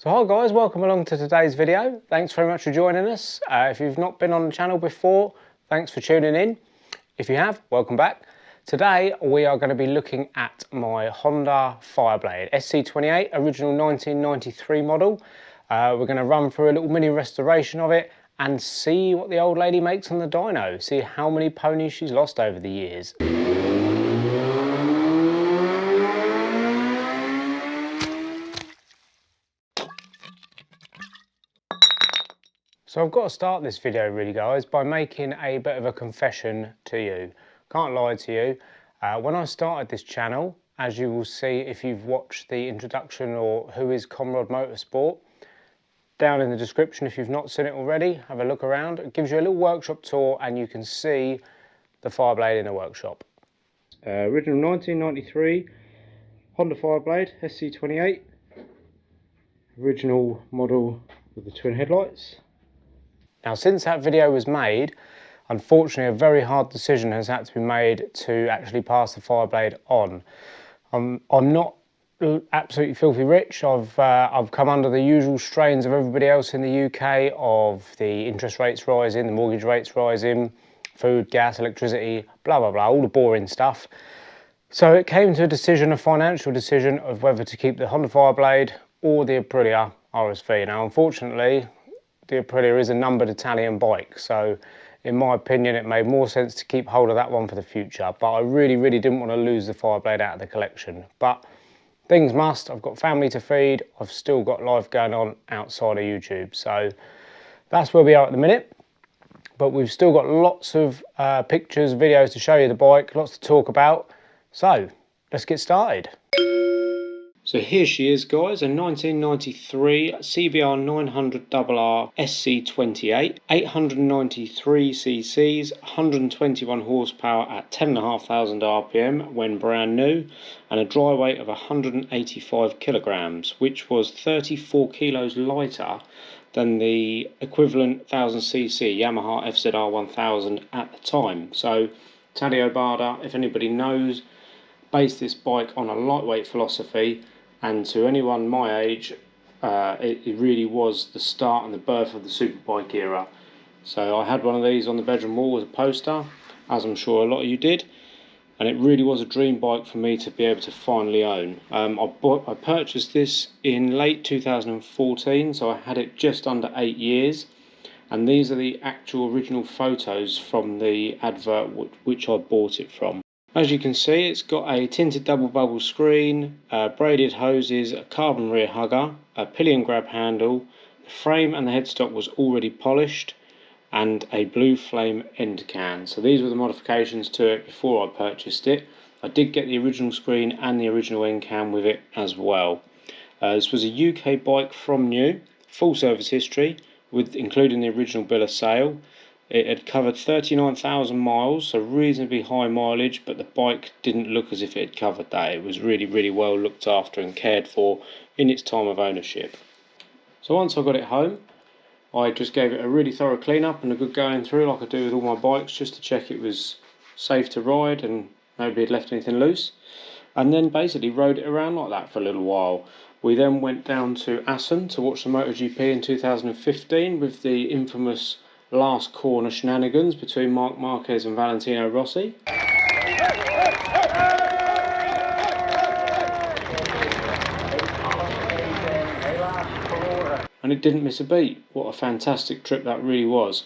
So hi guys, welcome along to today's video. Thanks very much for joining us. If you've not been on the channel before, thanks for tuning in. If you have, welcome back. Today we are going to be looking at my Honda Fireblade SC28 original 1993 model. We're going to run through a little mini restoration of it and see what the old lady makes on the dyno, see how many ponies she's lost over the years. So I've got to start this video really guys by making a bit of a confession to you. Can't lie to you. When I started this channel, as you will see if you've watched the introduction or who is Comrod Motorsport, down in the description if you've not seen it already, have a look around. It gives you a little workshop tour and you can see the Fireblade in a workshop. Original 1993 Honda Fireblade SC28. Original model with the twin headlights. Now since that video was made, unfortunately a very hard decision has had to be made to actually pass the Fireblade on. I'm not absolutely filthy rich. I've come under the usual strains of everybody else in the UK of the interest rates rising, the mortgage rates rising, food, gas, electricity, blah blah blah, all the boring stuff. So it came to a decision, a financial decision of whether to keep the Honda Fireblade or the Aprilia RSV. Now unfortunately the Aprilia is a numbered Italian bike, so in my opinion it made more sense to keep hold of that one for the future, but I really didn't want to lose the Fireblade out of the collection. But things must, I've got family to feed, I've still got life going on outside of YouTube, so that's where we are at the minute. But we've still got lots of pictures, videos to show you the bike, lots to talk about, so let's get started. So here she is guys, a 1993 CBR 900RR SC28, 893 cc's, 121 horsepower at 10,500 RPM when brand new, and a dry weight of 185 kilograms, which was 34 kilos lighter than the equivalent 1000cc Yamaha FZR 1000 at the time. So Tadeo Barda, if anybody knows, based this bike on a lightweight philosophy, and to anyone my age it really was the start and the birth of the superbike era. So I had one of these on the bedroom wall as a poster, as I'm sure a lot of you did, and it really was a dream bike for me to be able to finally own. I purchased this in late 2014, so I had it just under 8 years, and these are the actual original photos from the advert which I bought it from. As you can see, it's got a tinted double bubble screen, braided hoses, a carbon rear hugger, a pillion grab handle, the frame and the headstock was already polished, and a blue flame end can. So these were the modifications to it before I purchased it. I did get the original screen and the original end can with it as well. This was a UK bike from new, full service history, with including the original bill of sale. It had covered 39,000 miles, so reasonably high mileage, but the bike didn't look as if it had covered that. It was really well looked after and cared for in its time of ownership. So once I got it home, I just gave it a really thorough clean up and a good going through like I do with all my bikes, just to check it was safe to ride and nobody had left anything loose. And then basically rode it around like that for a little while. We then went down to Assen to watch the MotoGP in 2015 with the infamous last corner shenanigans between Marc Marquez and Valentino Rossi. And it didn't miss a beat. What a fantastic trip that really was.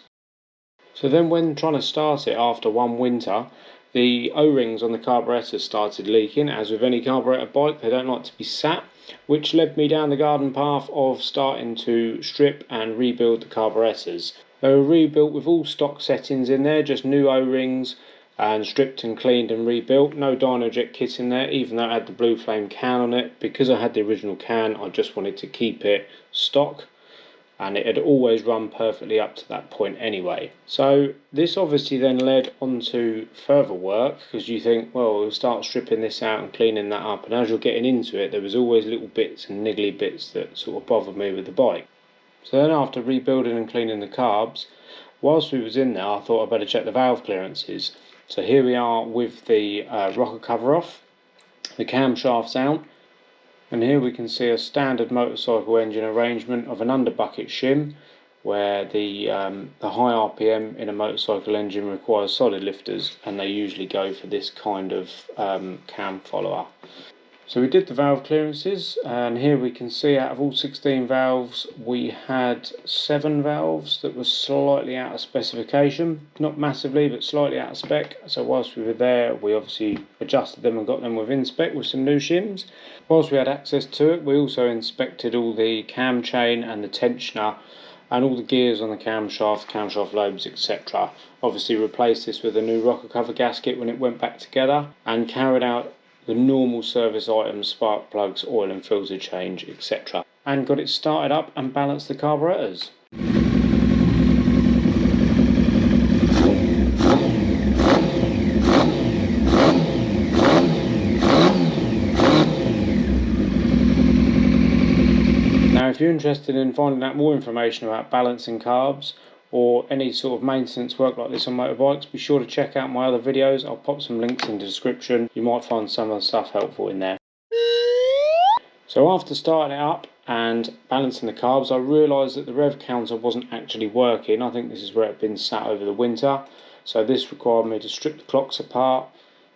So then when trying to start it after one winter, the O-rings on the carburettors started leaking. As with any carburettor bike, they don't like to be sat, which led me down the garden path of starting to strip and rebuild the carburettors. They were rebuilt with all stock settings in there, just new O-rings, and stripped and cleaned and rebuilt. No dyno jet kit in there, even though it had the blue flame can on it. Because I had the original can, I just wanted to keep it stock, and it had always run perfectly up to that point anyway. So this obviously then led on to further work, because you think, well, we'll start stripping this out and cleaning that up, and as you're getting into it, there was always little bits and niggly bits that sort of bothered me with the bike. So then after rebuilding and cleaning the carbs, whilst we was in there, I thought I'd better check the valve clearances. So here we are with the rocker cover off, the camshafts out, And here we can see a standard motorcycle engine arrangement of an underbucket shim, where the high RPM in a motorcycle engine requires solid lifters, and they usually go for this kind of cam follower. So we did the valve clearances, and here we can see out of all 16 valves we had 7 valves that were slightly out of specification, not massively but slightly out of spec. So whilst we were there we obviously adjusted them and got them within spec with some new shims. Whilst we had access to it, we also inspected all the cam chain and the tensioner and all the gears on the camshaft lobes, etc. Obviously replaced this with a new rocker cover gasket when it went back together, and carried out the normal service items, spark plugs, oil and filter change, etc. And got it started up and balanced the carburettors. Now if you're interested in finding out more information about balancing carbs or any sort of maintenance work like this on motorbikes, be sure to check out my other videos. I'll pop some links in the description. You might find some of the stuff helpful in there. So after starting it up and balancing the carbs, I realised that the rev counter wasn't actually working. I think this is where it had been sat over the winter. So this required me to strip the clocks apart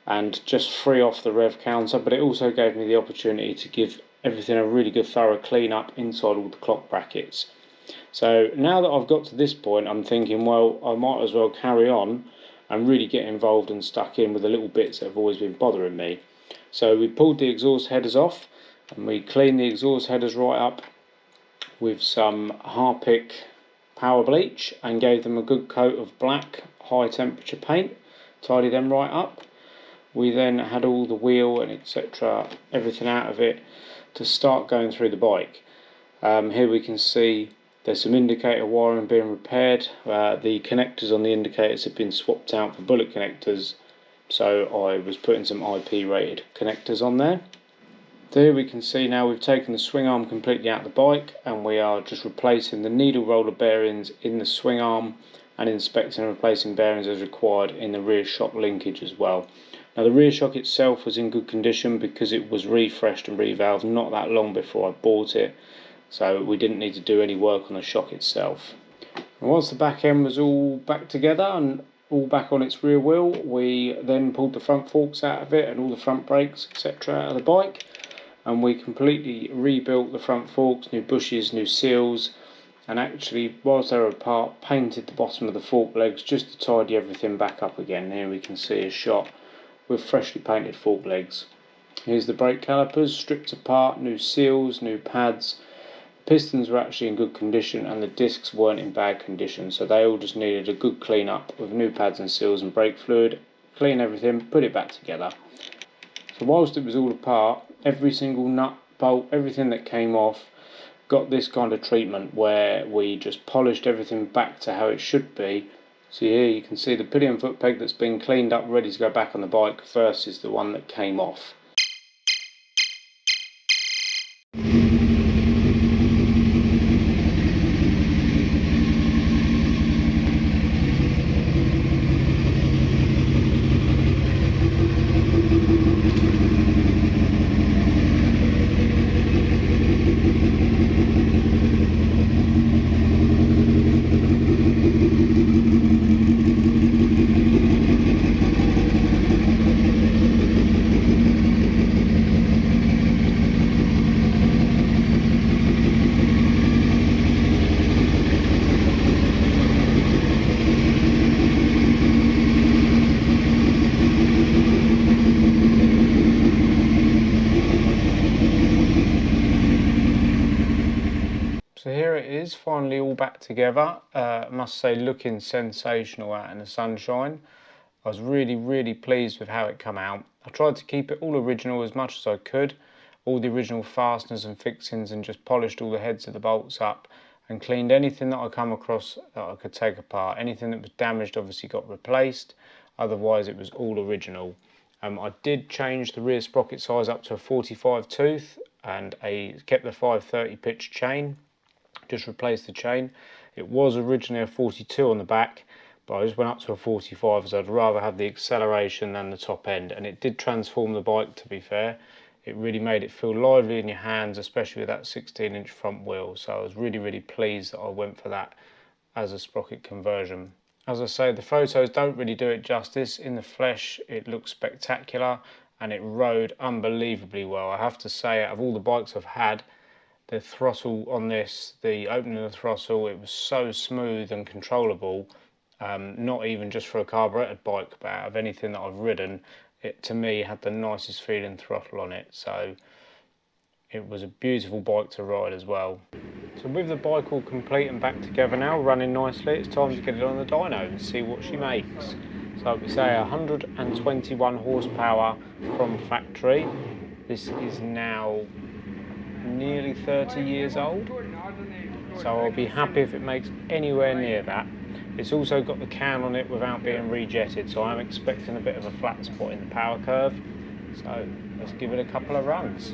and just free off the rev counter, but it also gave me the opportunity to give everything a really good thorough clean up inside all the clock brackets. So now that I've got to this point, I'm thinking, well, I might as well carry on and really get involved and stuck in with the little bits that have always been bothering me. So we pulled the exhaust headers off and we cleaned the exhaust headers right up with some Harpic power bleach and gave them a good coat of black high temperature paint, tidy them right up. We then had all the wheel and etc, everything out of it to start going through the bike. Here we can see there's some indicator wiring being repaired. The connectors on the indicators have been swapped out for bullet connectors, so I was putting some IP rated connectors on there. There we can see now we've taken the swing arm completely out of the bike and we are just replacing the needle roller bearings in the swing arm and inspecting and replacing bearings as required in the rear shock linkage as well. Now the rear shock itself was in good condition because it was refreshed and revalved not that long before I bought it, so we didn't need to do any work on the shock itself. And once the back end was all back together and all back on its rear wheel, we then pulled the front forks out of it and all the front brakes etc out of the bike, and we completely rebuilt the front forks, new bushes, new seals, and actually whilst they were apart painted the bottom of the fork legs just to tidy everything back up again. Here we can see a shot with freshly painted fork legs. Here's the brake calipers stripped apart, new seals, new pads. The pistons were actually in good condition and the discs weren't in bad condition, so they all just needed a good clean up with new pads and seals and brake fluid. Clean everything, put it back together. So whilst it was all apart, every single nut, bolt, everything that came off got this kind of treatment where we just polished everything back to how it should be. So here you can see the pillion foot peg that's been cleaned up ready to go back on the bike versus the one that came off. So here it is, finally all back together. I must say, looking sensational out in the sunshine. I was really pleased with how it came out. I tried to keep it all original as much as I could, all the original fasteners and fixings, and just polished all the heads of the bolts up and cleaned anything that I come across that I could take apart. Anything that was damaged obviously got replaced, otherwise it was all original. I did change the rear sprocket size up to a 45 tooth and kept the 530 pitch chain. Just replaced the chain. It was originally a 42 on the back, but I just went up to a 45 as I'd rather have the acceleration than the top end, and it did transform the bike, to be fair. it really made it feel lively in your hands, especially with that 16-inch front wheel. So I was really pleased that I went for that as a sprocket conversion. As I say, the photos don't really do it justice. In the flesh it looks spectacular and it rode unbelievably well. I have to say, out of all the bikes I've had, the throttle on this, the opening of the throttle, it was so smooth and controllable. Not even just for a carburetted bike, but out of anything that I've ridden, it to me had the nicest feeling throttle on it. So it was a beautiful bike to ride as well. So with the bike all complete and back together now, running nicely, it's time to get it on the dyno and see what she makes. So we say 121 horsepower from factory. This is now nearly 30 years old, so I'll be happy if it makes anywhere near that. It's also got the can on it without being rejetted, so I'm expecting a bit of a flat spot in the power curve. So let's give it a couple of runs.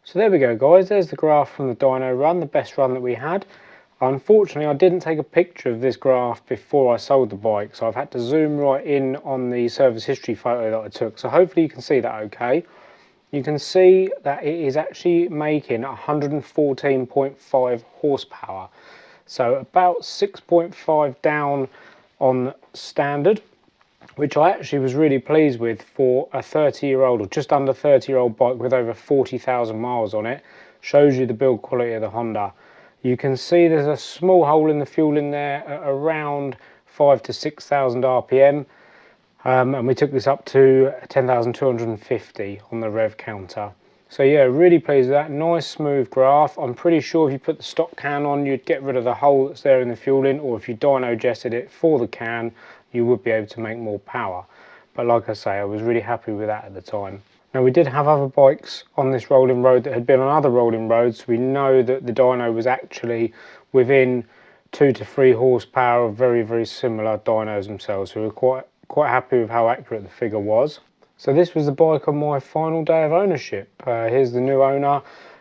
So there we go guys, there's the graph from the dyno run, the best run that we had. Unfortunately I didn't take a picture of this graph before I sold the bike, so I've had to zoom right in on the service history photo that I took, so hopefully you can see that okay. You can see that it is actually making 114.5 horsepower, so about 6.5 down on standard, which I actually was really pleased with for a 30-year-old or just under 30-year-old bike with over 40,000 miles on it. Shows you the build quality of the Honda. You can see there's a small hole in the fuel in there at around 5,000 to 6,000 RPM, and we took this up to 10,250 on the rev counter. So yeah, really pleased with that. Nice smooth graph. I'm pretty sure if you put the stock can on, you'd get rid of the hole that's there in the fuel in, or if you dyno jetted it for the can, you would be able to make more power. But like I say, I was really happy with that at the time. Now we did have other bikes on this rolling road that had been on other rolling roads, so we know that the dyno was actually within 2 to 3 horsepower of very similar dynos themselves, so we were quite happy with how accurate the figure was. So this was the bike on my final day of ownership. Here's the new owner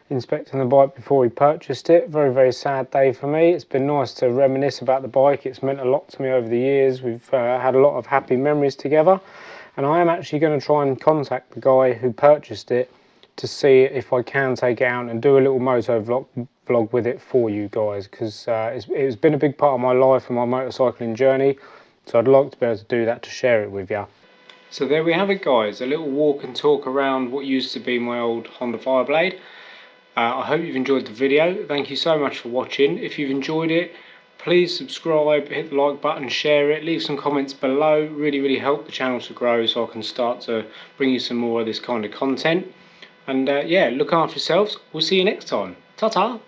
inspecting the bike before he purchased it. Very sad day for me. It's been nice to reminisce about the bike. It's meant a lot to me over the years. We've had a lot of happy memories together, and I am actually going to try and contact the guy who purchased it to see if I can take it out and do a little moto vlog with it for you guys, because it's been a big part of my life and my motorcycling journey, so I'd like to be able to do that to share it with you. So there we have it guys, a little walk and talk around what used to be my old Honda Fireblade. I hope you've enjoyed the video. Thank you so much for watching. If you've enjoyed it, please subscribe, hit the like button, share it, leave some comments below. Really help the channel to grow so I can start to bring you some more of this kind of content. And yeah, look after yourselves. We'll see you next time. Ta-ta!